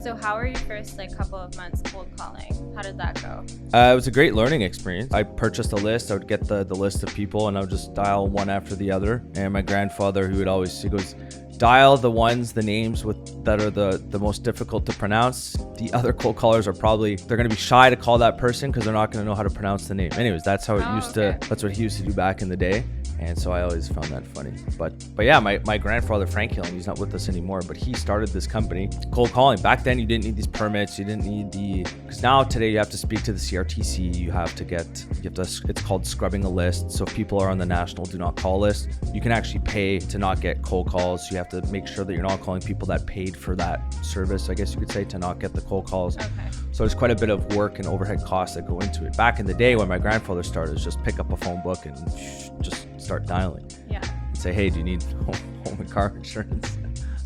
So how were your first couple of months cold calling? How did that go? It was a great learning experience. I purchased a list. I would get the list of people and I would just dial one after the other. And my grandfather, he goes, dial the names that are the most difficult to pronounce. The other cold callers they're going to be shy to call that person because they're not going to know how to pronounce the name. Anyways, that's how that's what he used to do back in the day. And so I always found that funny. But yeah, my grandfather, Frank Killen, he's not with us anymore, but he started this company, cold calling. Back then, you didn't need these permits. You didn't need because now today you have to speak to the CRTC. It's called scrubbing a list. So if people are on the national do not call list, you can actually pay to not get cold calls. So you have to make sure that you're not calling people that paid for that service, I guess you could say, to not get the cold calls. Okay. So there's quite a bit of work and overhead costs that go into it. Back in the day when my grandfather started, it was just pick up a phone book and just start dialing. Yeah. And say, hey, do you need home and car insurance?